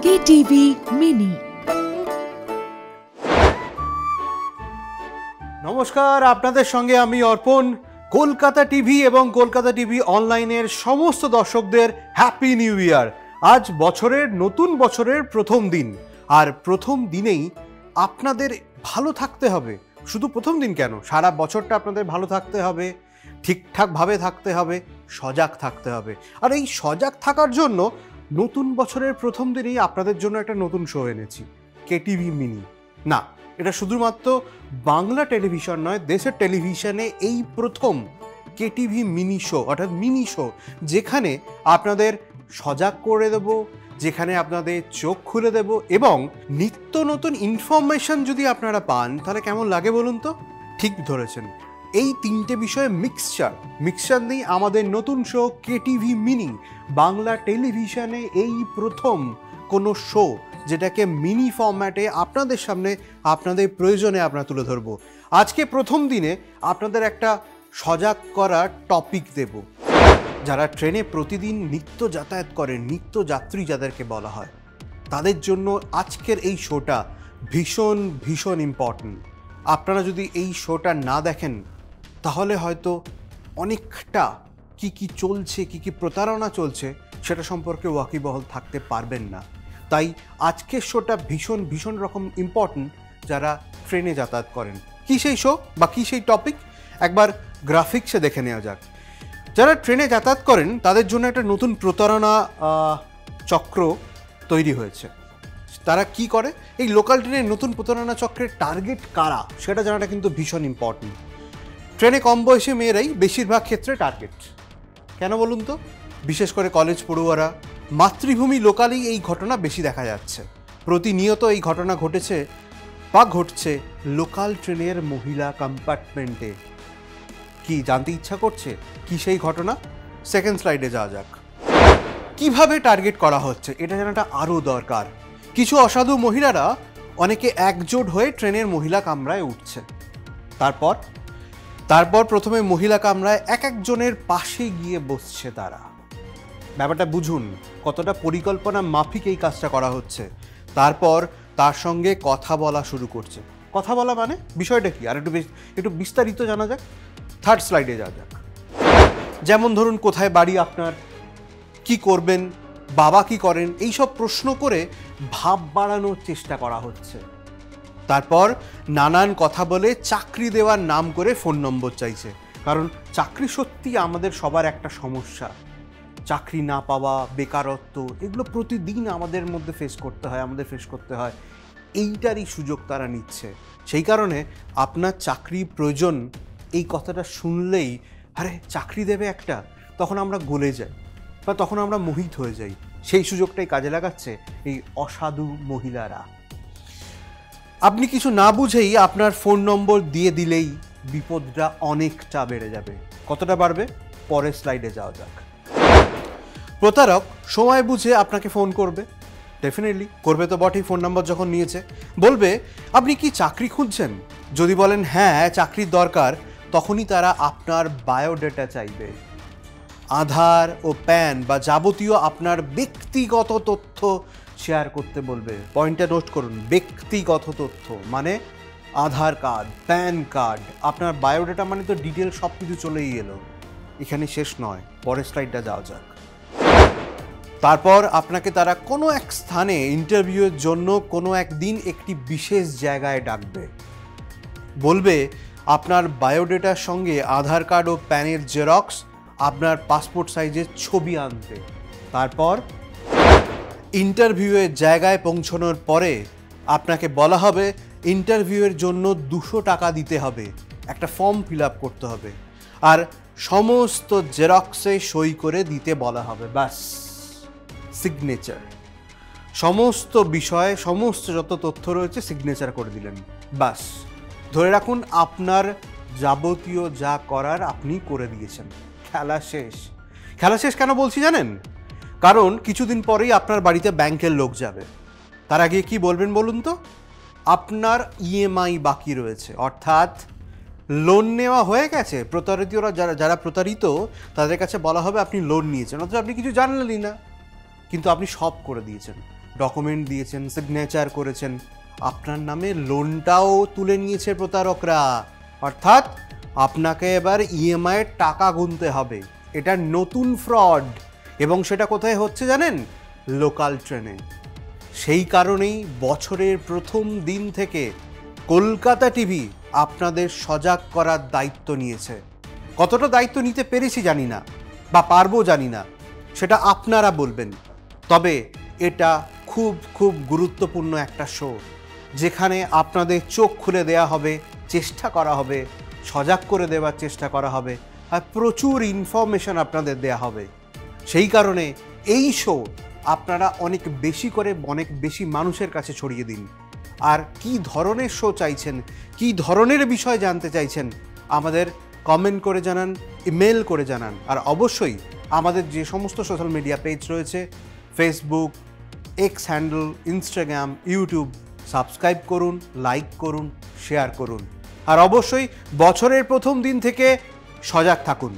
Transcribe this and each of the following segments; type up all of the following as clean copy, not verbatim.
KTV mini. নমস্কার, আপনাদের সঙ্গে আমি অর্পণ। কলকাতা টিভি এবং কলকাতা টিভি অনলাইনের সমস্ত দর্শকদের হ্যাপি নিউ ইয়ার। আজ নতুন বছরের প্রথম দিন, আর প্রথম দিনেই আপনাদের ভালো থাকতে হবে। শুধু প্রথম দিন কেন, সারা বছরটা আপনাদের ভালো থাকতে হবে, ঠিকঠাকভাবে থাকতে হবে, সজাগ থাকতে হবে। আর এই সজাগ থাকার জন্য নতুন বছরের প্রথম দিনেই আপনাদের জন্য একটা নতুন শো এনেছি, কেটিভি মিনি। না, এটা শুধুমাত্র বাংলা টেলিভিশন নয়, দেশের টেলিভিশনে এই প্রথম কেটিভি মিনি শো, অর্থাৎ মিনি শো, যেখানে আপনাদের সজাগ করে দেব, যেখানে আপনাদের চোখ খুলে দেব, এবং নিত্য নতুন ইনফরমেশন যদি আপনারা পান তাহলে কেমন লাগে বলুন তো? ঠিক ধরেছেন, এই তিনটে বিষয়ে মিক্সচার নিয়ে আমাদের নতুন শো কেটিভি মিনি। বাংলা টেলিভিশনে এই প্রথম কোনো শো যেটাকে মিনি ফরম্যাটে আপনাদের সামনে আপনাদের প্রয়োজনে আমরা তুলে ধরবো। আজকে প্রথম দিনে আপনাদের একটা সজাগ করার টপিক দেব। যারা ট্রেনে প্রতিদিন নিত্য যাতায়াত করেন, নিত্য যাত্রী যাদেরকে বলা হয়, তাদের জন্য আজকের এই শোটা ভীষণ ভীষণ ইম্পর্ট্যান্ট। আপনারা যদি এই শোটা না দেখেন তাহলে হয়তো অনেকটা কি চলছে, কি প্রতারণা চলছে সেটা সম্পর্কে ওয়াকিবহাল থাকতে পারবেন না। তাই আজকের শোটা ভীষণ রকম ইম্পর্ট্যান্ট যারা ট্রেনে যাতায়াত করেন। কি সেই শো বা কি সেই টপিক, একবার গ্রাফিক্সে দেখে নেওয়া যাক। যারা ট্রেনে যাতায়াত করেন তাদের জন্য একটা নতুন প্রতারণা চক্র তৈরি হয়েছে। তারা কি করে, এই লোকাল ট্রেনের নতুন প্রতারণা চক্রের টার্গেট কারা সেটা জানাটা কিন্তু ভীষণ ইম্পর্ট্যান্ট। ট্রেনে কম বয়সী মেয়েরাই বেশিরভাগ ক্ষেত্রে টার্গেট। কেন বলুন তো? বিশেষ করে কলেজ পড়ুয়ারা, মাতৃভূমি লোকালেই এই ঘটনা বেশি দেখা যাচ্ছে। প্রতিনিয়ত এই ঘটনা ঘটছে লোকাল ট্রেনের মহিলা কম্পার্টমেন্টে। কি জানতে ইচ্ছা করছে কি সেই ঘটনা? সেকেন্ড স্লাইডে যাওয়া যাক। কিভাবে টার্গেট করা হচ্ছে এটা জানাটা আরও দরকার। কিছু অসাধু মহিলারা অনেকে একজোট হয়ে ট্রেনের মহিলা কামরায় উঠছে। তারপর প্রথমে মহিলা কামরায় একজনের পাশে গিয়ে বসছে তারা। ব্যাপারটা বুঝুন কতটা পরিকল্পনা মাফিক এই কাজটা করা হচ্ছে। তারপর তার সঙ্গে কথা বলা শুরু করছে। কথা বলা মানে বিষয়টা কি আর একটু বিস্তারিত জানা যাক। থার্ড স্লাইডে যাওয়া যাক। যেমন ধরুন, কোথায় বাড়ি আপনার, কি করবেন, বাবা কি করেন, এইসব প্রশ্ন করে ভাব বাড়ানোর চেষ্টা করা হচ্ছে। তারপর নানান কথা বলে চাকরি দেওয়ার নাম করে ফোন নম্বর চাইছে। কারণ চাকরি সত্যি আমাদের সবার একটা সমস্যা। চাকরি না পাওয়া, বেকারত্ব, এগুলো প্রতিদিন আমাদের মধ্যে ফেস করতে হয়। এইটারই সুযোগ তারা নিচ্ছে। সেই কারণে আপনার চাকরি প্রয়োজন এই কথাটা শুনলেই, আরে চাকরি দেবে একটা, তখন আমরা গলে যাই বা তখন আমরা মোহিত হয়ে যাই। সেই সুযোগটাই কাজে লাগাচ্ছে এই অসাধু মহিলারা। আপনি কিছু না বুঝেই আপনার ফোন নম্বর দিয়ে দিলেই বিপদটা অনেকটা বেড়ে যাবে। কতটা বাড়বে? পরের স্লাইডে যাওয়া যাক। প্রতারক সময় বুঝে আপনাকে ফোন করবে, ডেফিনেটলি করবে তো বটেই। ফোন নাম্বার যখন নিয়েছে, বলবে আপনি কি চাকরি খুঁজছেন। যদি বলেন হ্যাঁ চাকরির দরকার, তখনই তারা আপনার বায়োডাটা চাইবে। আধার ও প্যান বা যাবতীয় আপনার ব্যক্তিগত তথ্য শেয়ার করতে বলবে। পয়েন্টটা নোট করুন, ব্যক্তিগত তথ্য মানে আধার কার্ড, প্যান কার্ড, আপনার বায়োডাটা মানে তো ডিটেল সব কিছু চলেই এলো। এখানে শেষ নয়, পরের স্লাইডটা যাওয়া যাক। তারপর আপনাকে তারা কোনো এক স্থানে ইন্টারভিউয়ের জন্য কোনো একদিন একটি বিশেষ জায়গায় ডাকবে। বলবে আপনার বায়োডাটার সঙ্গে আধার কার্ড ও প্যানের জেরক্স, আপনার পাসপোর্ট সাইজের ছবি আনতে। তারপর ইন্টারভিউয়ের জায়গায় পৌঁছানোর পরে আপনাকে বলা হবে ইন্টারভিউয়ের জন্য 200 টাকা দিতে হবে, একটা ফর্ম ফিল আপ করতে হবে, আর সমস্ত জেরক্সে সই করে দিতে বলা হবে। ব্যাস, সিগনেচার। সমস্ত বিষয়ে সমস্ত যত তথ্য রয়েছে সিগনেচার করে দিলেন, ব্যাস। ধরে রাখুন আপনার যাবতীয় যা করার আপনি করে দিয়েছেন। খেলা শেষ। খেলা শেষ কেন বলছি জানেন? কারণ কিছুদিন পরেই আপনার বাড়িতে ব্যাংকের লোক যাবে। তার আগে কি বলবেন বলুন তো? আপনার ইএমআই বাকি রয়েছে, অর্থাৎ লোন নেওয়া হয়ে গেছে। যারা প্রতারিত তাদের কাছে বলা হবে আপনি লোন নিয়েছেন, অথচ আপনি কিছু জানলেনই না, কিন্তু আপনি সব করে দিয়েছেন। ডকুমেন্ট দিয়েছেন, সিগনেচার করেছেন, আপনার নামে লোনটাও তুলে নিয়েছে প্রতারকরা। অর্থাৎ আপনাকে এবার ইএমআইয়ের টাকা গুনতে হবে। এটা নতুন ফ্রড, এবং সেটা কোথায় হচ্ছে জানেন? লোকাল ট্রেনে। সেই কারণেই বছরের প্রথম দিন থেকে কলকাতা টিভি আপনাদের সজাগ করার দায়িত্ব নিয়েছে। কতটা দায়িত্ব নিতে পেরেছি জানি না, বা পারবো জানি না, সেটা আপনারা বলবেন। তবে এটা খুব খুব গুরুত্বপূর্ণ একটা শো, যেখানে আপনাদের চোখ খুলে দেয়া হবে, চেষ্টা করা হবে, সজাগ করে দেওয়ার চেষ্টা করা হবে, আর প্রচুর ইনফরমেশন আপনাদের দেয়া হবে। সেই কারণে এই শো আপনারা অনেক বেশি করে অনেক বেশি মানুষের কাছে ছড়িয়ে দিন। আর কি ধরনের শো চাইছেন, কি ধরনের বিষয় জানতে চাইছেন, আমাদের কমেন্ট করে জানান, ইমেল করে জানান। আর অবশ্যই আমাদের যে সমস্ত সোশ্যাল মিডিয়া পেজ রয়েছে, Facebook, x handle, Instagram, YouTube, subscribe করুন, লাইক করুন, শেয়ার করুন। আর অবশ্যই বছরের প্রথম দিন থেকে সজাগ থাকুন।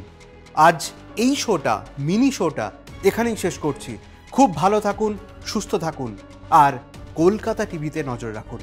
আজ এই শোটা, মিনি শোটা এখানেই শেষ করছি। খুব ভালো থাকুন, সুস্থ থাকুন, আর কলকাতা টিভিতে নজর রাখুন।